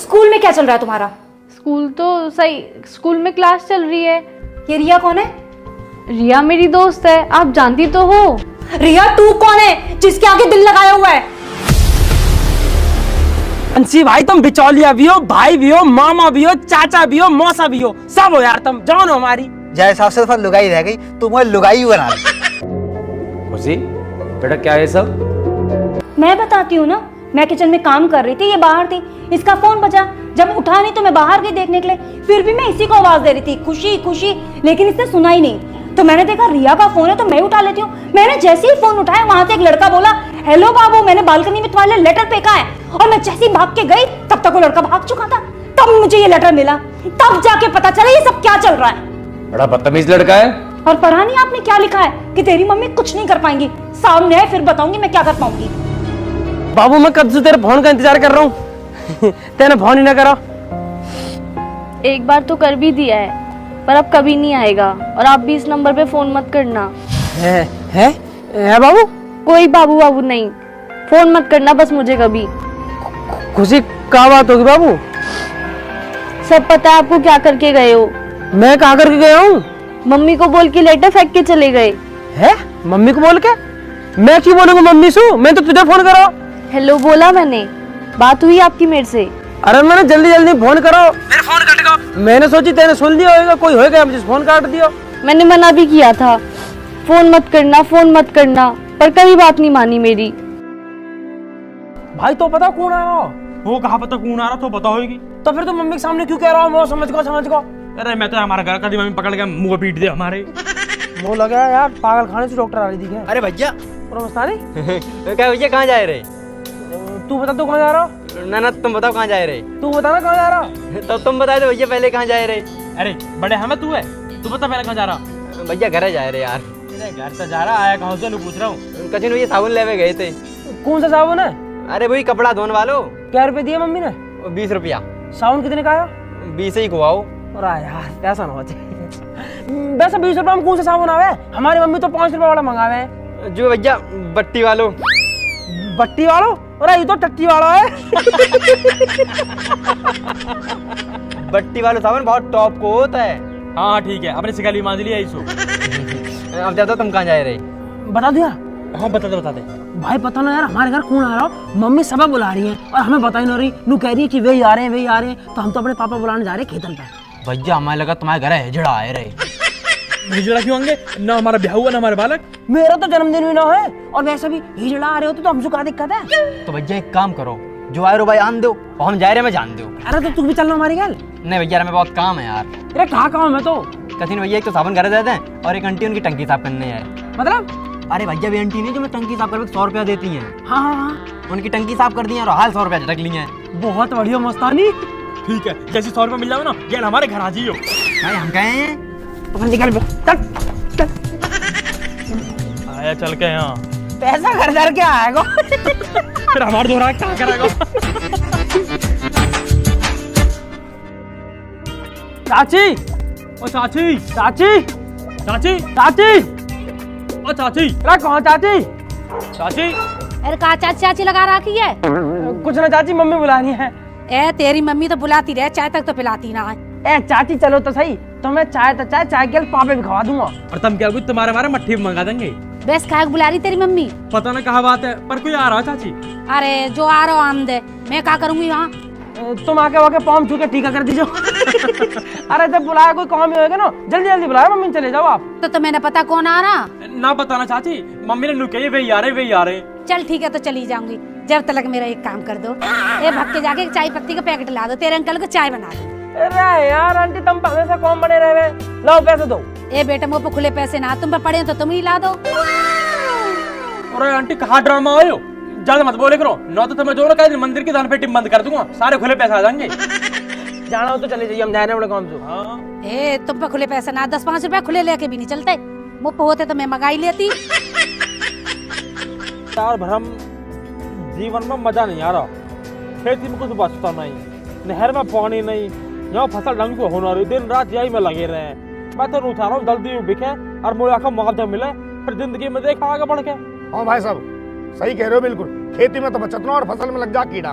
School में क्या चल रहा है तुम्हारा? स्कूल तो सही, स्कूल में क्लास चल रही है। ये रिया कौन है? रिया मेरी दोस्त है, आप जानती तो हो। रिया तू कौन है जिसके आगे दिल लगाया हुआ है? अंशी भाई तुम बिचौलिया भी हो, भाई भी हो, मामा भी हो, चाचा भी हो, मौसा भी हो, सब हो यार, तुम जान हो हमारी। जय साहब से लुगाई रह गई, तुम वो लुगाई बना खुशी बेटा क्या है सब? मैं बताती हूँ ना, मैं किचन में काम कर रही थी, ये बाहर थी, इसका फोन बजा, जब उठा नहीं तो मैं बाहर गई देखने के लिए, फिर भी मैं इसी को आवाज दे रही थी खुशी खुशी, लेकिन इसने सुना ही नहीं। तो मैंने देखा रिया का फोन है तो मैं उठा लेती हूँ। मैंने जैसे ही फोन उठाया वहां से एक लड़का बोला, हेलो बाबू, मैंने बालकनी में तुम्हारे लिए लेटर फेंका है। और मैं जैसे ही भाग के गई तब तक वो लड़का भाग चुका था। तब मुझे ये लेटर मिला, तब जाके पता चला ये सब क्या चल रहा है। बड़ा बदतमीज लड़का है। और पढ़ा नहीं आपने क्या लिखा है कि तेरी मम्मी कुछ नहीं कर पाएंगी, सामने है फिर बताऊंगी मैं क्या कर पाऊंगी। बाबू मैं कब से तेरे फोन का इंतजार कर रहा हूँ तेने फोन ही ना करा। एक बार तो कर भी दिया है, पर अब कभी नहीं आएगा। और आप भी इस नंबर पे फोन मत करना। है बाबू? कोई बाबू बाबू नहीं, फोन मत करना बस मुझे कभी। खुशी क्या बात होगी बाबू? सब पता है आपको क्या करके गए हो। मैं कहाँ करके गया हूँ? मम्मी को बोल के लेटर फेंक के चले गए। है मम्मी को बोल के? मैं क्यों बोलूंगा मम्मी से? मैं तो तुझे फोन करा। हेलो बोला मैंने, बात हुई आपकी मेरे से। अरे मैंने जल्दी जल्दी फोन करो, मेरा फोन कट गया। मैंने सोची तेने सुन लिया होगा, कोई होगा मुझे फोन काट दिया। मैंने मना भी किया था, फोन मत करना फोन मत करना, पर कभी बात नहीं मानी मेरी। भाई तो पता कौन आ रहा? वो कहाँ पता कौन आ रहा तो पता होगी। तो फिर तुम मम्मी के सामने क्यों कह रहा हो? समझ को। अरे मैं तो हमारा घर का दी मम्मी पकड़ के मुंह पीट दे हमारे। वो लगा यार पागल खाने से डॉक्टर आ रही थी क्या? अरे भैया मस्तानी क्या भैया कहाँ जा रहे? तू बता तू कहाँ जा रहा? ना तुम बताओ कहाँ जा रहे? तू बता ना कहाँ जा रहा? तो तुम बताए तो भैया पहले कहाँ जा रहे? अरे बड़े हमें तू है, तू बता पहले कहाँ जा रहा? भैया घर जा रहे यार। अरे घर से जा रहा, आया कहाँ से पूछ रहा हूँ। कचिन भैया साबुन लेवे गए थे। कौन सा साबुन है? अरे वही कपड़ा धोने वालो। क्या रुपए दिए मम्मी ने? 20 रुपया। साबुन कितने का आया? 20 ही खुआओ। अरे यार पैसा ना होते वैसे 20 रुपए में कौन सा साबुन आवे? हमारी मम्मी तो 5 रुपए वाला मंगावे। जो भैया बट्टी वालो। बट्टी वालो? अरे ये तो टट्टी वाला है बट्टी वाला साबुन बहुत टॉप को होता है। हाँ ठीक है, अपने शिकाली मान लिया इसो। अब जाता तुम कहाँ जा रहे? बता दिया? हाँ बता दे। भाई पता ना यार हमारे घर कौन आ रहा हो? मम्मी सबा बुला रही है और हमें बता ही नहीं रही। नू कह रही है कि वे आ रहे हैं, तो हम तो अपने पापा बुलाने जा रहे हैं खेतन पे। भैया हमें लगा तुम्हारे घर हिजड़ा आए रहे। हिजड़ा क्यों आएंगे? ना हमारा ब्याह हुआ ना हमारे बालक। मेरा तो जन्मदिन भी ना है और वैसे भी हिजड़ा आ रहे होते तो हमसे क्या दिक्कत है? तो भैया एक काम करो, जो आए रो भाई आन दो और हम जा रहे मैं जान दो। अरे तो तू भी चलना हमारी घर? नहीं भैया हमें बहुत काम है यार। अरे कहाँ काम है तो? कथिन भैया एक तो साबुन घर देते हैं और एक आंटी उनकी टंकी साफ करने है। मतलब? अरे भैया भी आंटी ने जो मैं टंकी साफ करके 100 रुपया देती हैं। हाँ उनकी टंकी साफ कर दी है और हाल 100 रुपया झटक ली है। बहुत बढ़िया मस्तानी। ठीक है, जैसे 100 रुपया मिल जाओ ना, यार हमारे घर आ जाइयो। भाई हम कहे हैं तो निकल चल। आया चल के यहाँ पैसा घर घर के आएगा फिर हमारे दोहरा क्या करेगा? चाची ओ चाची, चाची चाची, चाची ओ चाची, अरे कहाँ चाची? चाची। अरे कहा चाची चाची लगा रखी है? कुछ ना चाची, मम्मी बुलानी है। ए तेरी मम्मी तो बुलाती रहे, चाय तक तो पिलाती ना है। ए चाची चलो तो सही, तो मैं चाय के पापे भी खवा दूंगा। और तुम क्या कुछ तुम्हारे हमारे मट्ठी में मंगा देंगे। बेस खाए बुला रही तेरी मम्मी? पता ना कहाँ बात है, पर कोई आ रहा चाची। अरे जो आ रहा आम दे, मैं क्या करूंगी वहाँ? तुम आके वाके पाँव छू के टीका कर दीजिए अरे जब बुलाया कोई काम ही होगा ना, जल्दी जल्दी बुलाया मम्मी, चले जाओ आप। तो मैंने पता कौन आ रहा? ना बताना चाची, मम्मी ने लुके वही आ रहे। चल ठीक है तो चली जाऊंगी, जब तक मेरा एक काम कर दो, ए भग के जाके चाय पत्ती का पैकेट ला दो, तेरे अंकल को चाय बना दो। अरे यार आंटी तुम हमेशा कौन बने रहे? लाओ पैसे दो। ए बेटा मुँह पे खुले पैसे ना, तुम पे पड़े तो तुम ही ला दो। अरे आंटी कहाँ ड्रामा आयो, ज्यादा मत बोले करो, ना तो तुम्हें जो ना कह मंदिर की दान पेटी बंद कर दूंगा, सारे खुले पैसे आ जाएंगे। जाना हो तो चले जाइए, हम जा रहे हैं बड़े काम से। हाँ। ए तुम पे खुले पैसे ना, 10-5 रुपए खुले लेके भी नहीं चलते, मुँह पे होते तो मैं मंगाई लेती। यार भरम जीवन में मजा नहीं आ रहा, खेती में कुछ बचता नहीं, नहर में पानी नहीं, यहाँ फसल ढंग से होना रही, दिन रात यही में लगे रहे। मैं तो उठा रहा हूँ जल्दी बिके और मुझे आखिर मुआवजा मिले, फिर जिंदगी में देखा आगे बढ़ के। हाँ भाई साहब सही कह रहे हो बिल्कुल, खेती में तो बचत ना और फसल में लग जा कीड़ा।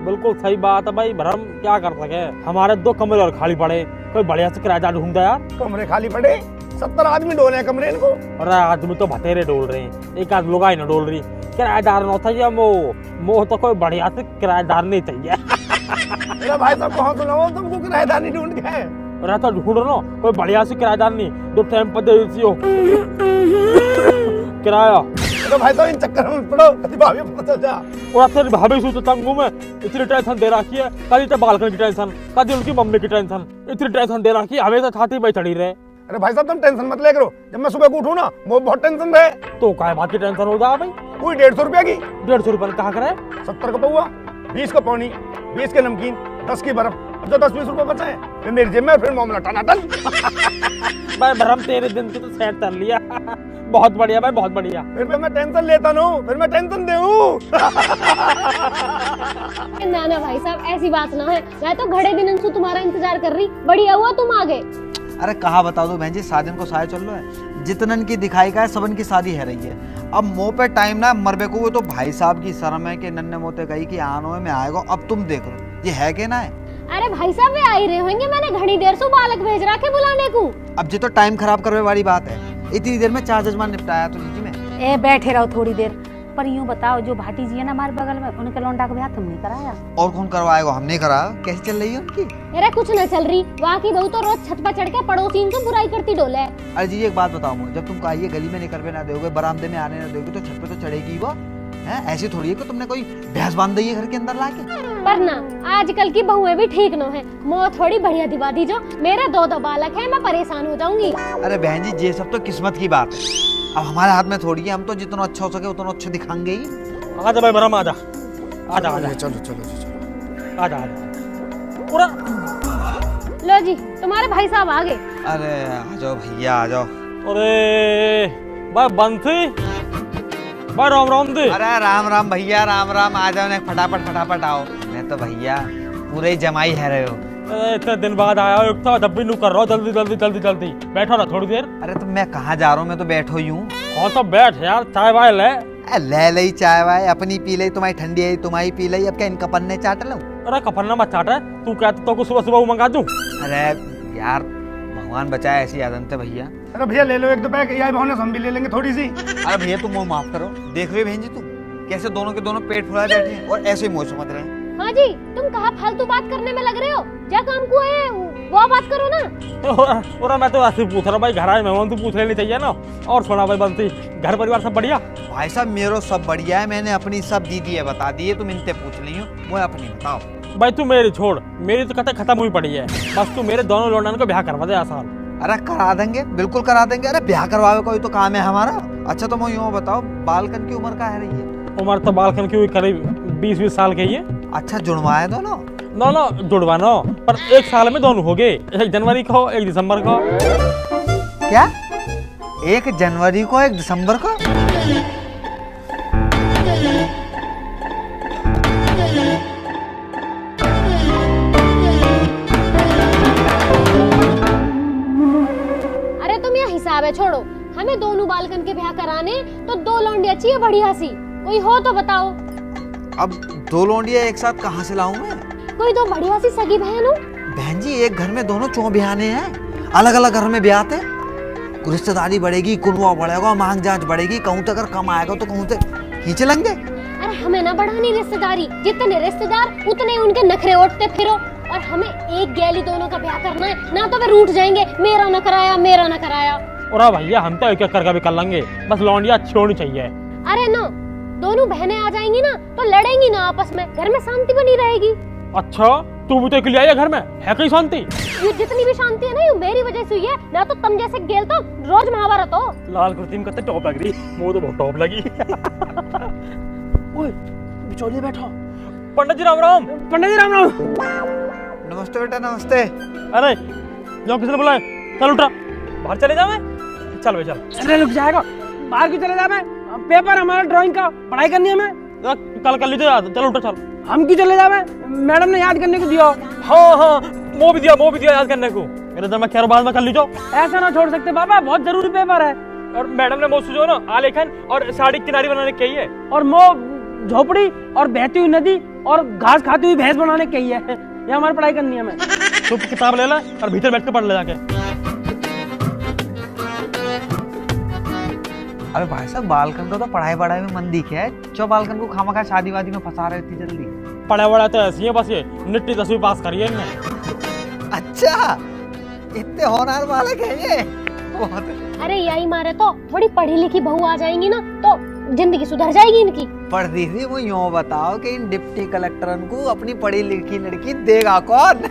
बिल्कुल सही बात है भाई, भरम क्या कर सके। हमारे 2 कमरे और खाली पड़े, कोई बढ़िया से किराएदार ढूंढा यार। कमरे खाली पड़े, 70 आदमी डोले हैं कमरे इनको। अरे आदमी तो बतेरे डोल रहे हैं, एक आध लुगाई न डोल रही। किराएदार न चाहिए मोह तो कोई बढ़िया से किराएदार नहीं चाहिए। मेरा भाई साहब कहाँ सुनाओ तुमको किराएदार नहीं ढूंढ के। अरे तो ढूंढ लो कोई बढ़िया से किराएदार नहीं, 2 टाइम पर दे दी हो किराया। तो भाई साहब इन चक्कर में पड़ो, कभी भाभी पता चल जा। और तेरी भाभी सू तो तंगू में इतनी टेंशन दे रखी है, कभी तो बालकनी की टेंशन, कभी उनकी मम्मी की टेंशन, इतनी टेंशन दे रखी है, हमें तो छाती पे चढ़ी रहे। अरे भाई साहब तुम टेंशन मत ले करो, जब मैं सुबह को उठूं ना वो बहुत टेंशन रहे। तो काय बात की टेंशन हो जा भाई। कोई 150 रुपया की, 150 रुपये कहाँ करे? 70 का पौवा, 20 का पानी, 20 के नमकीन, 10 की बर्फ, अब जो 10-20 रुपए बचे हैं फिर मेरी जेब में, फिर मामला टनाटन। भाई भरम तेरे दिन की तो सेट कर लिया। बहुत बढ़िया भाई, बहुत बढ़िया। फिर मैं टेंशन लेता ना, फिर मैं टेंशन देऊं। ना ना भाई साहब ऐसी बात ना है, मैं तो घड़े दिन से तुम्हारा इंतजार कर रही, बढ़िया हुआ तुम आ गए। अरे कहा बता दो बहन जी, शादी को साय चल रहा है, जितनन की दिखाई का है सबन की शादी है रही है। अब मुंह पे टाइम ना मरबे को, वो तो भाई साहब की शर्म है कि नन्ने मोते कही कि आनो में आएगा। अब तुम देख लो ये है कि ना है। अरे भाई साहब वे आ ही रहे होंगे, मैंने घड़ी देर से बालक भेज रहा है बुलाने को। अब जी तो टाइम खराब करने वाली बात है, इतनी देर में 4 जजमान निपटाया तो जी में। ए बैठे रहो थोड़ी देर, पर यूँ बताओ जो भाटी जी है ना हमारे बगल में, उनके लौंडा का ब्याह तुमने कराया? और कौन करवाएगा, हमने करा। कैसी चल रही है उनकी? अरे कुछ न चल रही, वहाँ की बहू तो रोज छत पर चढ़ के पड़ोसी से बुराई करती डोले। अरे जी एक बात बताओ मुझे, जब तुम कहिए गली में निकलवे ना दोगे, बरामदे में आने ना दोगे, तो छत पे तो चढ़ेगी वो है। ऐसी थोड़ी है कि तुमने कोई भैंस बांध दी है घर के अंदर लाके। पर ना आजकल की बहुएं भी ठीक न है, मोह थोड़ी बढ़िया दिवा दी जो। मेरे 2 बालक हैं, मैं परेशान हो जाऊंगी। अरे बहन जी ये सब तो किस्मत की बात है, अब हमारे हाथ में थोड़ी है। हम तो जितना अच्छा हो सके उतना अच्छा दिखाएंगे ही। आजा भाई भरम, आजा आजा आजा, चलो चलो चलो, आजा आजा पूरा। लो जी तुम्हारे भाई साहब आ गए। अरे आ जाओ भैया आ जाओ। अरे भाई बंसी, भाई राम राम दे। अरे राम राम भैया, राम राम। आ जाओ ना, फटाफट फटाफट आओ। मैं तो भैया पूरे जमाई है रहे हो। इतने दिन बाद आया हो, एक तो जब भी नू कर रहा हो, जल्दी जल्दी जल्दी जल्दी बैठो ना थोड़ी देर। अरे तो मैं कहाँ जा रहा हूँ, मैं तो बैठो ही हूँ। कौन सा बैठ यार, चाय वाय ले। ले लई चाय वाय, अपनी पी लई, तुम्हारी ठंडी है तुम्हारी पी लई, अब क्या इनका पन्ने चाट लूं? अरे कपन्ना मत चाट, तू कहता तो को सुबह सुबह मंगा दूं। अरे यार भगवान बचाए, ऐसी आदत है भैया। अरे भैया ले लो 1-2 पैक, यही भावना हम भी ले लेंगे थोड़ी सी। अरे भैया तुम वो माफ करो, देख रहे बहन जी तुम कैसे दोनों के दोनों पेट फुलाए बैठे हैं और ऐसे ही मोह समझ रहे हैं। हाँ जी तुम कहाँ फालतू बात करने में लग रहे हो, क्या काम को है वो बात करो ना। और मैं तो ऐसे पूछ रहा भाई, घर आए मेहमान तो पूछ लेनी चाहिए ना। और सुना भाई बंसी, घर परिवार सब बढ़िया? भाई साहब मेरो सब बढ़िया है, मैंने अपनी सब दीदी है बता दी है, तुम इनसे पूछ ली हो, वो अपनी बताओ। भाई तू मेरी छोड़, मेरी तो कथा खत्म हुई पड़ी है, बस तू मेरे दोनों लौंडन को ब्याह करवा दे आसान। अरे करा देंगे, बिल्कुल करा देंगे। अरे ब्याह करवावे कोई तो काम है हमारा। अच्छा तो मैं यूँ बताओ, बालकन की उम्र क्या है रही है? उम्र तो बालकन की हुई करीब 20-20 साल की है। अच्छा जुड़वाए दोनों? ना जुड़वाना, पर 1 साल में दोनों हो गए, 1 जनवरी को 1 दिसंबर को। क्या 1 जनवरी को 1 दिसंबर को? अरे तुम यह हिसाब है छोड़ो, हमें दोनों बालकन के ब्याह कराने तो 2 लौंडिया चाहिए बढ़िया सी, कोई हो तो बताओ। अब 2 लौंडिया एक साथ कहाँ से लाऊं मैं? कोई तो बढ़िया सी सगी बहन हो। बहन जी एक घर में दोनों चौ ब्याहने हैं, अलग अलग घर में ब्याहते। रिश्तेदारी बढ़ेगी, कुलवा बढ़ेगा, मांग जांच बढ़ेगी, कहूँ तो अगर कम आएगा तो कहूँ तो खींचे लेंगे। अरे हमें ना बढ़ानी रिश्तेदारी, जितने रिश्तेदार उतने उनके नखरे ओटते फिरो। और हमें एक गैली दोनों का ब्याह करना है, ना तो वे रूठ जाएंगे, मेरा न कराया मेरा न कराया। और भैया हम तो एक करके भी कर लेंगे, बस लौंडिया अच्छी होनी चाहिए। अरे ना दोनों बहनें आ जाएंगी ना तो लड़ेंगी ना आपस में, घर में शांति बनी रहेगी। अच्छा तू भी तो अकेली आई है घर में, है कहीं शांति? ये जितनी भी शांति है ना ये मेरी वजह से हुई है, ना तो तुम जैसे गेल तो रोज महाभारत हो। लाल कुर्ती में कितने टॉप लग रही, मुझे तो बहुत टॉप लगी। ओए बिचौलिए बैठो। पंडित जी राम राम। पंडित जी राम राम। नमस्ते बेटा नमस्ते। अरे जो किसने बुलाया, चल उठा, बाहर चले जावे। चल भाई चल। अरे रुक जाएगा, बाहर क्यों चले जावे? पेपर हमारा ड्राइंग का, पढ़ाई करनी है हमें। कल कर लीजिए याद, चल उठा चल। हम क्यों चले जावे? मैडम ने याद करने को दिया। हाँ वो भी दिया याद करने को। मेरे दर में खैर बाद में कर लीजिए। ऐसा ना छोड़ सकते पापा, बहुत जरूरी पेपर है। और मैडम ने वो सुझाव ना आलेखन और साड़ी किनारी बनाने के है। और मो झोपड़ी और बहती हुई नदी और घास खाती हुई भैंस बनाने कही है, या हमारी पढ़ाई करनी है। मैं तू किताब ले ला और भीतर बैठ के पढ़ ले जाके। अबे भाई साहब, बालकन को तो पढ़ाई में मन दिखे है, क्यों बालकन को खामखा शादी वादी में फंसा रहे इतनी जल्दी? पढ़ा वड़ा तो ऐसी है, बस ये निट्टी 10वीं पास करी है इनने। अच्छा, इतने होनहार बालक है ये। अरे यही मारे तो थोड़ी पढ़ी लिखी बहू आ जाएंगी ना तो जिंदगी सुधर जाएगी इनकी। पर दीदी वो यूं बताओ कि इन डिप्टी कलेक्टरन को अपनी पढ़ी लिखी लड़की देगा कौन?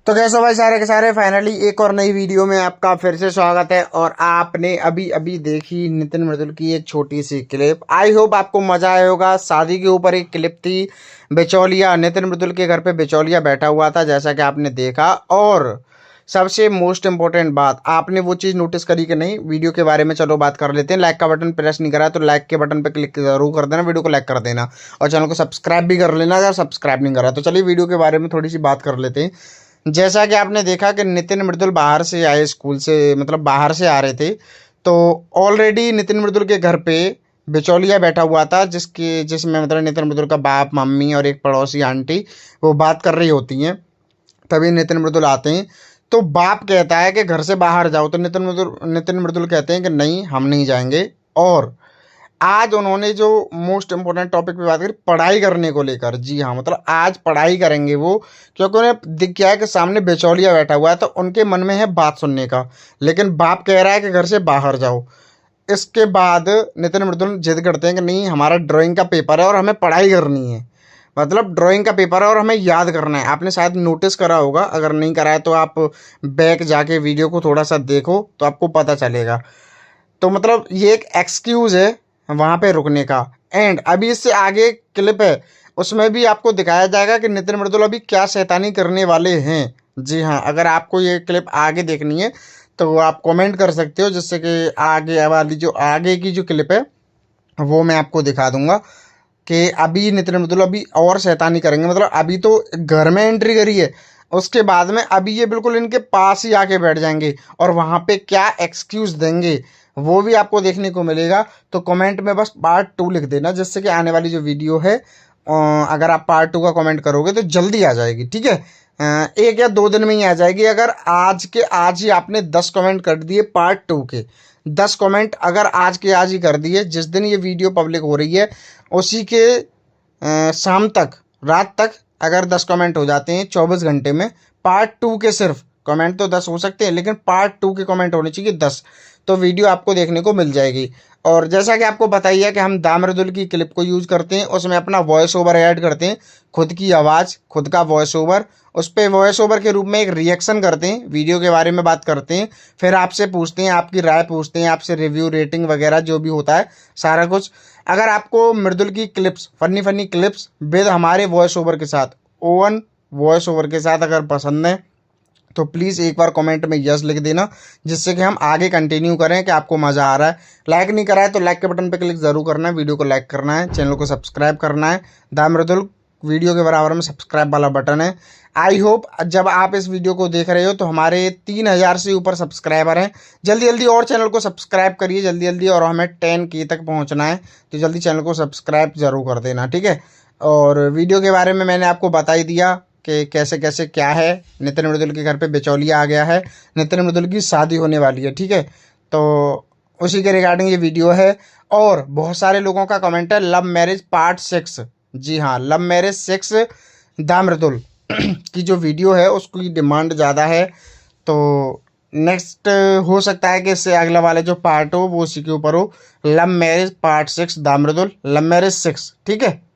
तो कैसे भाई सारे के सारे, फाइनली एक और नई वीडियो में आपका फिर से स्वागत है। और आपने अभी अभी देखी नितिन मृदुल की एक छोटी सी क्लिप। आई होप आपको मजा आया होगा। शादी के ऊपर एक क्लिप थी, बिचौलिया, नितिन मृदुल के घर पे बिचौलिया बैठा हुआ था जैसा कि आपने देखा। और सबसे मोस्ट इम्पोर्टेंट बात, आपने वो चीज़ नोटिस करी कि नहीं? वीडियो के बारे में चलो बात कर लेते हैं। लाइक का बटन प्रेस नहीं करा तो लाइक के बटन पर क्लिक जरूर कर देना, वीडियो को लाइक कर देना और चैनल को सब्सक्राइब भी कर लेना अगर सब्सक्राइब नहीं करा। तो चलिए वीडियो के बारे में थोड़ी सी बात कर लेते हैं। जैसा कि आपने देखा कि नितिन मृदुल बाहर से आए, स्कूल से, मतलब बाहर से आ रहे थे, तो ऑलरेडी नितिन मृदुल के घर पे बिचौलिया बैठा हुआ था जिसमें मतलब नितिन मृदुल का बाप, मम्मी और एक पड़ोसी आंटी वो बात कर रही होती हैं। तभी नितिन मृदुल आते हैं तो बाप कहता है कि घर से बाहर जाओ, तो नितिन मृदुल कहते हैं कि नहीं, हम नहीं जाएंगे। और आज उन्होंने जो मोस्ट इम्पोर्टेंट टॉपिक पे बात करी, पढ़ाई करने को लेकर। जी हाँ, मतलब आज पढ़ाई करेंगे वो, क्योंकि उन्हें दिख गया है कि सामने बिचौलिया बैठा हुआ है, तो उनके मन में है बात सुनने का। लेकिन बाप कह रहा है कि घर से बाहर जाओ। इसके बाद नितिन मृदुल जिद करते हैं कि नहीं, हमारा ड्राइंग का पेपर है और हमें पढ़ाई करनी है, मतलब ड्राइंग का पेपर है और हमें याद करना है। आपने शायद नोटिस करा होगा, अगर नहीं करा है तो आप बैक जाके वीडियो को थोड़ा सा देखो तो आपको पता चलेगा। तो मतलब ये एक एक्सक्यूज़ है वहाँ पे रुकने का। एंड अभी इससे आगे क्लिप है, उसमें भी आपको दिखाया जाएगा कि नितिन मृदुल अभी क्या शैतानी करने वाले हैं। जी हाँ, अगर आपको ये क्लिप आगे देखनी है तो आप कमेंट कर सकते हो, जिससे कि आगे वाली जो आगे की जो क्लिप है वो मैं आपको दिखा दूंगा कि अभी नितिन मृदुल अभी और शैतानी करेंगे। मतलब अभी तो घर में एंट्री करी है, उसके बाद में अभी ये बिल्कुल इनके पास ही आके बैठ जाएंगे और वहाँ पे क्या एक्सक्यूज़ देंगे वो भी आपको देखने को मिलेगा। तो कमेंट में बस पार्ट 2 लिख देना, जिससे कि आने वाली जो वीडियो है अगर आप पार्ट 2 का कमेंट करोगे तो जल्दी आ जाएगी। ठीक है, 1 या 2 दिन में ही आ जाएगी। अगर आज के आज ही आपने 10 कमेंट कर दिए पार्ट 2 के, 10 कमेंट अगर आज के आज ही कर दिए, जिस दिन ये वीडियो पब्लिक हो रही है उसी के शाम तक, रात तक अगर 10 कमेंट हो जाते हैं 24 घंटे में पार्ट 2 के, सिर्फ कमेंट तो 10 हो सकते हैं लेकिन पार्ट 2 के कमेंट होने चाहिए 10, तो वीडियो आपको देखने को मिल जाएगी। और जैसा कि आपको पता ही है कि हम दा मृदुल की क्लिप को यूज़ करते हैं, उसमें अपना वॉइस ओवर ऐड करते हैं, खुद की आवाज़, खुद का वॉइस ओवर, उस पर वॉइस ओवर के रूप में एक रिएक्शन करते हैं, वीडियो के बारे में बात करते हैं, फिर आपसे पूछते हैं, आपकी राय पूछते हैं, आपसे रिव्यू, रेटिंग वगैरह जो भी होता है सारा कुछ। अगर आपको मृदुल की क्लिप्स, फनी क्लिप्स विद हमारे वॉइस ओवर के साथ, ओवन वॉइस ओवर के साथ अगर पसंद है तो प्लीज़ एक बार कमेंट में यस लिख देना, जिससे कि हम आगे कंटिन्यू करें कि आपको मज़ा आ रहा है। लाइक नहीं करा है तो लाइक के बटन पे क्लिक ज़रूर करना है, वीडियो को लाइक करना है, चैनल को सब्सक्राइब करना है। दा मृदुल वीडियो के बराबर में सब्सक्राइब वाला बटन है। आई होप जब आप इस वीडियो को देख रहे हो तो हमारे 3000 से ऊपर सब्सक्राइबर हैं, जल्दी और चैनल को सब्सक्राइब करिए जल्दी, और हमें 10K तक पहुँचना है, तो जल्दी चैनल को सब्सक्राइब ज़रूर कर देना। ठीक है, और वीडियो के बारे में मैंने आपको बता ही दिया कि कैसे क्या है। नितिन मृदुल के घर पे बिचौलिया आ गया है, नितिन मृदुल की शादी होने वाली है। ठीक है, तो उसी के रिगार्डिंग ये वीडियो है। और बहुत सारे लोगों का कमेंट है लव मैरिज पार्ट 6। जी हाँ, लव मैरिज 6 दा मृदुल की जो वीडियो है उसकी डिमांड ज़्यादा है, तो नेक्स्ट हो सकता है कि इससे अगला वाला जो पार्ट हो वो उसी के ऊपर हो, लव मैरिज पार्ट 6 दा मृदुल, लव मैरिज 6। ठीक है।